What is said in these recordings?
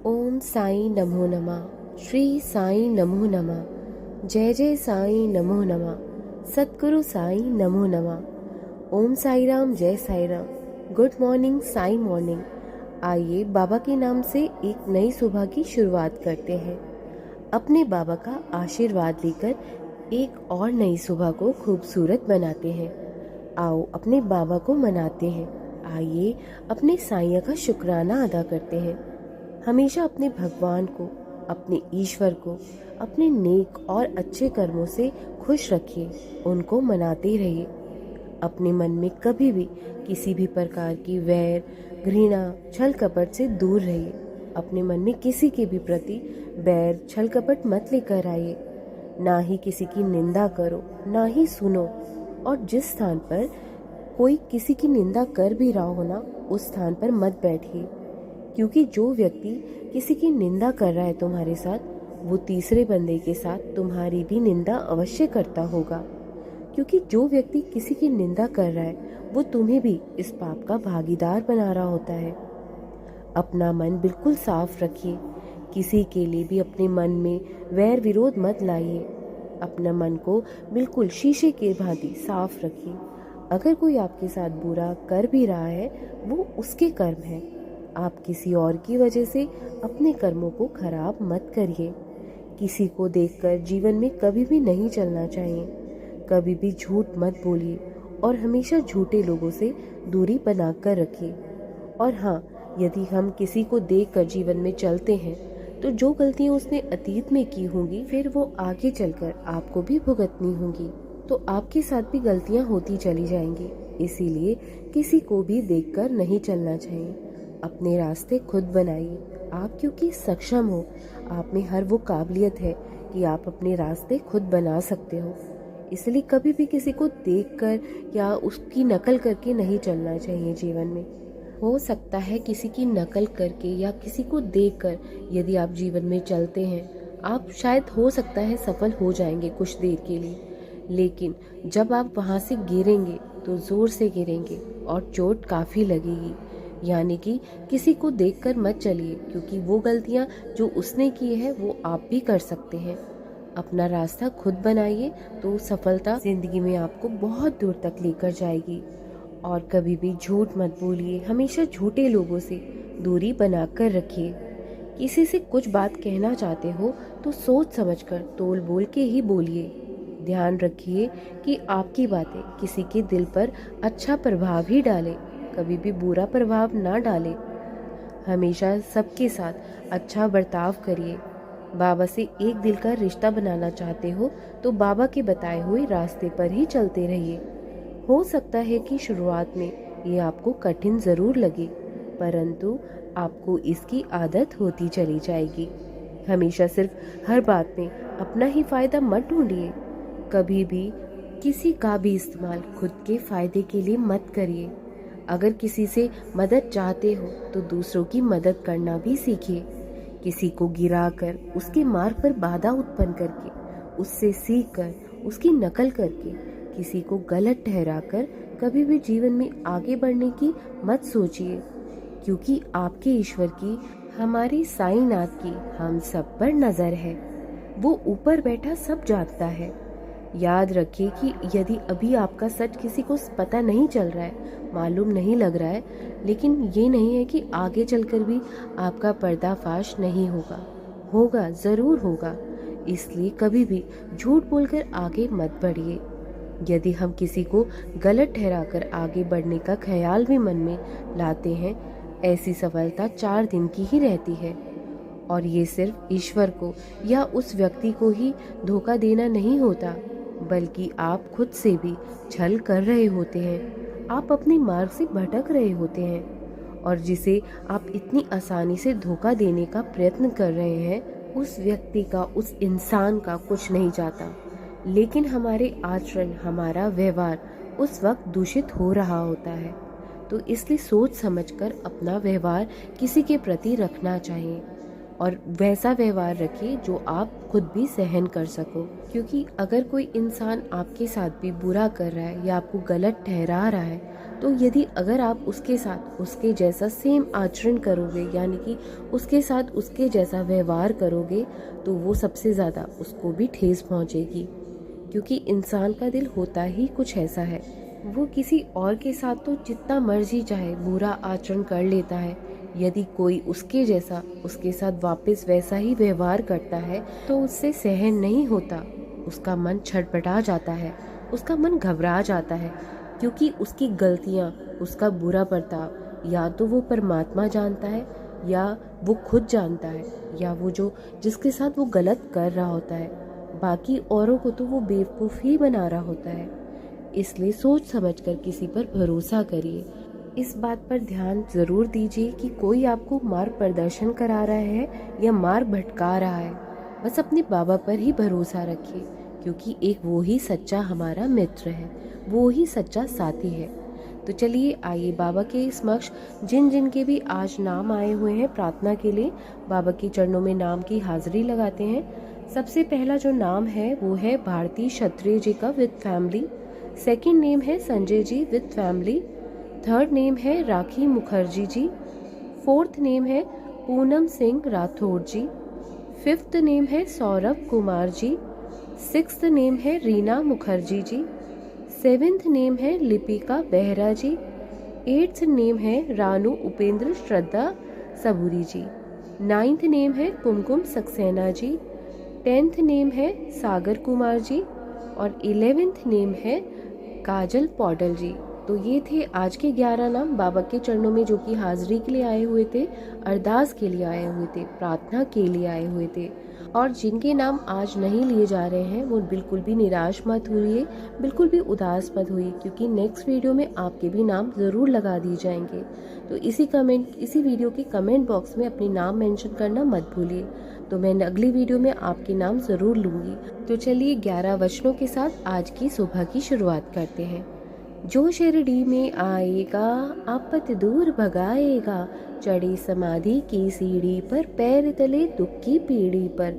ओम साई नमो नमः। श्री साई नमो नमः। जय जय साई नमो नमः। सतगुरु साई नमो नमः। ओम साई राम, जय Sai Ram. Good morning Sai morning. आइए बाबा के नाम से एक नई सुबह की शुरुआत करते हैं। अपने बाबा का आशीर्वाद लेकर एक और नई सुबह को खूबसूरत बनाते हैं। आओ अपने बाबा को मनाते हैं। आइए अपने साईं का शुक्राना अदा करते हैं। हमेशा अपने भगवान को, अपने ईश्वर को अपने नेक और अच्छे कर्मों से खुश रखिए, उनको मनाते रहिए। अपने मन में कभी भी किसी भी प्रकार की वैर, घृणा, छल कपट से दूर रहिए। अपने मन में किसी के भी प्रति बैर, छल कपट मत लेकर आइए। ना ही किसी की निंदा करो, ना ही सुनो। और जिस स्थान पर कोई किसी की निंदा कर भी रहा हो ना, उस स्थान पर मत बैठिए। क्योंकि जो व्यक्ति किसी की निंदा कर रहा है तुम्हारे साथ, वो तीसरे बंदे के साथ तुम्हारी भी निंदा अवश्य करता होगा। क्योंकि जो व्यक्ति किसी की निंदा कर रहा है, वो तुम्हें भी इस पाप का भागीदार बना रहा होता है। अपना मन बिल्कुल साफ रखिए। किसी के लिए भी अपने मन में वैर विरोध मत लाइए। अपना मन को बिल्कुल शीशे के भांति साफ रखिए। अगर कोई आपके साथ बुरा कर भी रहा है, वो उसके कर्म है। आप किसी और की वजह से अपने कर्मों को खराब मत करिए। किसी को देखकर जीवन में कभी भी नहीं चलना चाहिए। कभी भी झूठ मत बोलिए और हमेशा झूठे लोगों से दूरी बनाकर रखिए। और हाँ, यदि हम किसी को देखकर जीवन में चलते हैं, तो जो गलतियां उसने अतीत में की होंगी, फिर वो आगे चलकर आपको भी भुगतनी होंगी। तो आपके साथ भी गलतियां होती चली जाएंगी। इसीलिए किसी को भी देखकर नहीं चलना चाहिए। अपने रास्ते खुद बनाइए। आप क्योंकि सक्षम हो, आप में हर वो काबिलियत है कि आप अपने रास्ते खुद बना सकते हो। इसलिए कभी भी किसी को देखकर या उसकी नकल करके नहीं चलना चाहिए जीवन में। हो सकता है किसी की नकल करके या किसी को देखकर यदि आप जीवन में चलते हैं, आप शायद हो सकता है सफल हो जाएंगे कुछ देर के लिए, लेकिन जब आप वहाँ से गिरेंगे तो ज़ोर से गिरेंगे और चोट काफ़ी लगेगी। यानी कि किसी को देखकर मत चलिए, क्योंकि वो गलतियाँ जो उसने की है वो आप भी कर सकते हैं। अपना रास्ता खुद बनाइए तो सफलता जिंदगी में आपको बहुत दूर तक लेकर जाएगी। और कभी भी झूठ मत बोलिए। हमेशा झूठे लोगों से दूरी बनाकर रखिए। किसी से कुछ बात कहना चाहते हो तो सोच समझकर तोल बोल के ही बोलिए। ध्यान रखिए कि आपकी बातें किसी के दिल पर अच्छा प्रभाव ही डाले, कभी भी बुरा प्रभाव ना डाले। हमेशा सबके साथ अच्छा बर्ताव करिए। बाबा से एक दिल का रिश्ता बनाना चाहते हो तो बाबा के बताए हुए रास्ते पर ही चलते रहिए। हो सकता है कि शुरुआत में ये आपको कठिन ज़रूर लगे, परंतु आपको इसकी आदत होती चली जाएगी। हमेशा सिर्फ हर बात में अपना ही फायदा मत ढूंढिए। कभी भी किसी का भी इस्तेमाल खुद के फायदे के लिए मत करिए। अगर किसी से मदद चाहते हो तो दूसरों की मदद करना भी सीखिए। किसी को गिराकर उसके मार्ग पर बाधा उत्पन्न करके, उससे सीख कर, उसकी नकल करके, किसी को गलत ठहराकर कभी भी जीवन में आगे बढ़ने की मत सोचिए। क्योंकि आपके ईश्वर की, हमारे साईनाथ की हम सब पर नजर है। वो ऊपर बैठा सब जानता है। याद रखिए कि यदि अभी आपका सच किसी को पता नहीं चल रहा है, मालूम नहीं लग रहा है, लेकिन ये नहीं है कि आगे चलकर भी आपका पर्दाफाश नहीं होगा। होगा, ज़रूर होगा। इसलिए कभी भी झूठ बोलकर आगे मत बढ़िए। यदि हम किसी को गलत ठहराकर आगे बढ़ने का ख्याल भी मन में लाते हैं, ऐसी सफलता 4 दिन की ही रहती है। और ये सिर्फ ईश्वर को या उस व्यक्ति को ही धोखा देना नहीं होता, बल्कि आप खुद से भी छल कर रहे होते हैं। आप अपने मार्ग से भटक रहे होते हैं। और जिसे आप इतनी आसानी से धोखा देने का प्रयत्न कर रहे हैं, उस व्यक्ति का, उस इंसान का कुछ नहीं जाता, लेकिन हमारे आचरण, हमारा व्यवहार उस वक्त दूषित हो रहा होता है। तो इसलिए सोच समझकर अपना व्यवहार किसी के प्रति रखना चाहिए। और वैसा व्यवहार रखिए जो आप खुद भी सहन कर सको। क्योंकि अगर कोई इंसान आपके साथ भी बुरा कर रहा है या आपको गलत ठहरा रहा है, तो यदि अगर आप उसके साथ उसके जैसा सेम आचरण करोगे, यानी कि उसके साथ उसके जैसा व्यवहार करोगे, तो वो सबसे ज़्यादा उसको भी ठेस पहुंचेगी। क्योंकि इंसान का दिल होता ही कुछ ऐसा है, वो किसी और के साथ तो जितना मर्जी चाहे बुरा आचरण कर लेता है, यदि कोई उसके जैसा उसके साथ वापस वैसा ही व्यवहार करता है तो उससे सहन नहीं होता। उसका मन छटपटा जाता है, उसका मन घबरा जाता है। क्योंकि उसकी गलतियाँ, उसका बुरा बर्ताव या तो वो परमात्मा जानता है, या वो खुद जानता है, या वो जो जिसके साथ वो गलत कर रहा होता है, बाकी औरों को तो वो बेवकूफ़ ही बना रहा होता है। इसलिए सोच समझकर किसी पर भरोसा करिए। इस बात पर ध्यान ज़रूर दीजिए कि कोई आपको मार्ग प्रदर्शन करा रहा है या मार्ग भटका रहा है, बस अपने बाबा पर ही भरोसा रखिए। क्योंकि एक वो ही सच्चा हमारा मित्र है, वो ही सच्चा साथी है। तो चलिए आइए बाबा के समक्ष जिन जिन के भी आज नाम आए हुए हैं प्रार्थना के लिए, बाबा के चरणों में नाम की हाजिरी लगाते हैं। सबसे पहला जो नाम है वो है भारती क्षत्रिय जी का विद फैमिली। सेकंड नेम है Sanjay ji with family. Third name है राखी मुखर्जी जी। फोर्थ नेम है पूनम सिंह राठौड़ जी। फिफ्थ नेम है सौरभ कुमार जी। सिक्स्थ नेम है रीना मुखर्जी जी। सेवेंथ नेम है लिपिका बेहरा जी। एट्थ नेम है रानू उपेंद्र श्रद्धा सबूरी जी। नाइन्थ नेम है कुमकुम सक्सेना जी। 10th नेम है सागर कुमार जी। और 11th नेम है काजल पौडल जी। तो ये थे आज के 11 नाम बाबा के चरणों में, जो कि हाजिरी के लिए आए हुए थे, अरदास के लिए आए हुए थे, प्रार्थना के लिए आए हुए थे। और जिनके नाम आज नहीं लिए जा रहे हैं वो बिल्कुल भी निराश मत हुई, बिल्कुल भी उदास मत हुई, क्योंकि नेक्स्ट वीडियो में आपके भी नाम ज़रूर लगा दिए जाएंगे। तो इसी वीडियो के कमेंट बॉक्स में अपने नाम मेंशन करना मत भूलिए। तो मैं अगली वीडियो में आपके नाम ज़रूर लूँगी। तो चलिए 11 वचनों के साथ आज की सुबह की शुरुआत करते हैं। जो शिरडी में आएगा आपत दूर भगाएगा, चढ़े समाधि की सीढ़ी पर, पैर तले दुख की पीढ़ी पर,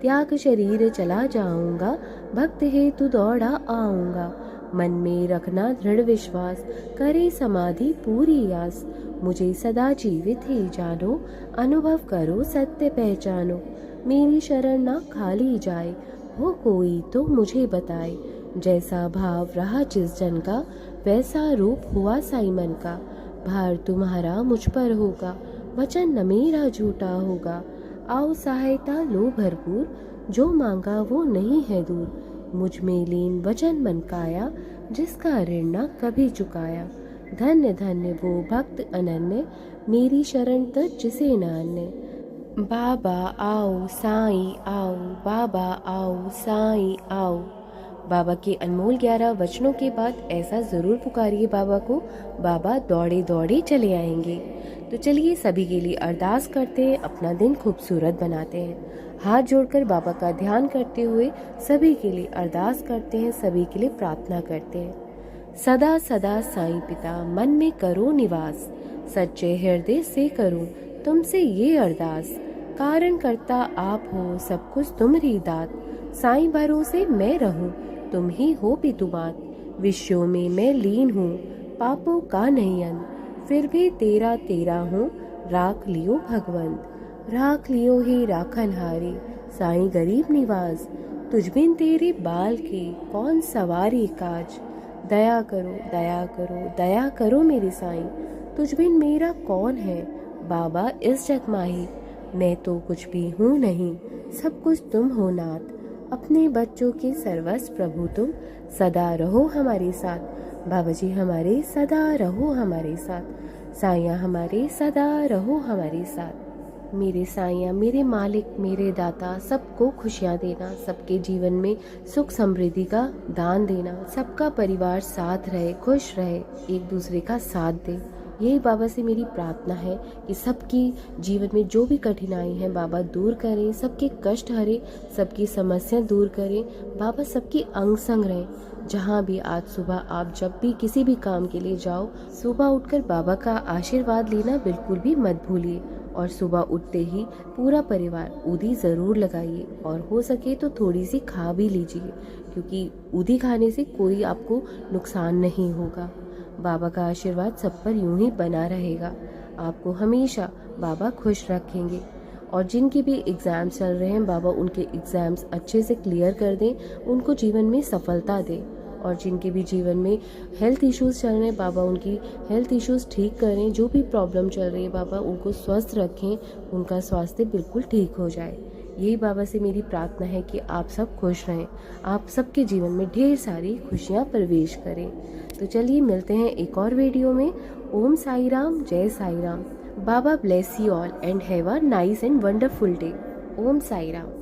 त्याग शरीर चला जाऊंगा, भक्त हेतु दौड़ा आऊंगा, मन में रखना दृढ़ विश्वास, करे समाधि पूरी आस, मुझे सदा जीवित ही जानो, अनुभव करो सत्य पहचानो, मेरी शरण ना खाली जाए, हो कोई तो मुझे बताए, जैसा भाव रहा जिस जन का, वैसा रूप हुआ साई मन का, भार तुम्हारा मुझ पर होगा, वचन न मेरा झूठा होगा, आओ सहायता लो भरपूर, जो मांगा वो नहीं है दूर, मुझ में लीन वचन मन काया, जिसका ऋण न कभी चुकाया, धन्य धन्य वो भक्त अनन्य, मेरी शरण तज जिसे न अन्य, बाबा आओ साईं आओ, बाबा आओ साईं आओ। बाबा के अनमोल 11 वचनों के बाद ऐसा ज़रूर पुकारिए बाबा को, बाबा दौड़े दौड़े चले आएंगे। तो चलिए सभी के लिए अरदास करते हैं, अपना दिन खूबसूरत बनाते हैं। हाथ जोड़कर बाबा का ध्यान करते हुए सभी के लिए अरदास करते हैं, सभी के लिए प्रार्थना करते हैं। सदा सदा साईं पिता मन में करो निवास, सच्चे हृदय से करूं तुमसे ये अरदास, कारण करता आप हो सब कुछ तुम्हारी दात, साईं भरोसे मैं रहूं तुम ही हो पितुमात, विश्वों में मैं लीन हूँ पापों का नहीं अंत, फिर भी तेरा तेरा हूँ राख लियो भगवंत, राख लियो ही राखनहारी, साईं गरीब निवास, तुझ बिन तेरे बाल के कौन सवारी काज, दया करो दया करो दया करो मेरे साईं, तुझ बिन मेरा कौन है बाबा इस जग माही, मैं तो कुछ भी हूँ नहीं सब कुछ तुम हो नाथ, अपने बच्चों के सर्वस्व प्रभु तुम, सदा रहो हमारे साथ, बाबा जी हमारे सदा रहो हमारे साथ, साईं हमारे सदा रहो हमारे साथ। मेरे साईं मेरे मालिक मेरे दाता, सबको खुशियाँ देना, सबके जीवन में सुख समृद्धि का दान देना, सबका परिवार साथ रहे, खुश रहे, एक दूसरे का साथ दे। यही बाबा से मेरी प्रार्थना है कि सबकी जीवन में जो भी कठिनाई है बाबा दूर करें, सबके कष्ट हरे, सबकी समस्या दूर करें, बाबा सबकी अंग संग रहें। जहाँ भी आज सुबह आप जब भी किसी भी काम के लिए जाओ, सुबह उठकर बाबा का आशीर्वाद लेना बिल्कुल भी मत भूलिए। और सुबह उठते ही पूरा परिवार ऊदी ज़रूर लगाइए और हो सके तो थोड़ी सी खा भी लीजिए, क्योंकि ऊदी खाने से कोई आपको नुकसान नहीं होगा। बाबा का आशीर्वाद सब पर यूं ही बना रहेगा। आपको हमेशा बाबा खुश रखेंगे। और जिनकी भी एग्ज़ाम्स चल रहे हैं, बाबा उनके एग्ज़ाम्स अच्छे से क्लियर कर दें, उनको जीवन में सफलता दें। और जिनके भी जीवन में हेल्थ इश्यूज़ चल रहे हैं, बाबा उनकी हेल्थ इश्यूज़ ठीक करें। जो भी प्रॉब्लम चल रही है, बाबा उनको स्वस्थ रखें, उनका स्वास्थ्य बिल्कुल ठीक हो जाए। यही बाबा से मेरी प्रार्थना है कि आप सब खुश रहें, आप सबके जीवन में ढेर सारी खुशियाँ प्रवेश करें। तो चलिए मिलते हैं एक और वीडियो में। ओम साई राम, जय Sai Ram. Baba bless you all and have a nice and wonderful day. Om Sai Ram.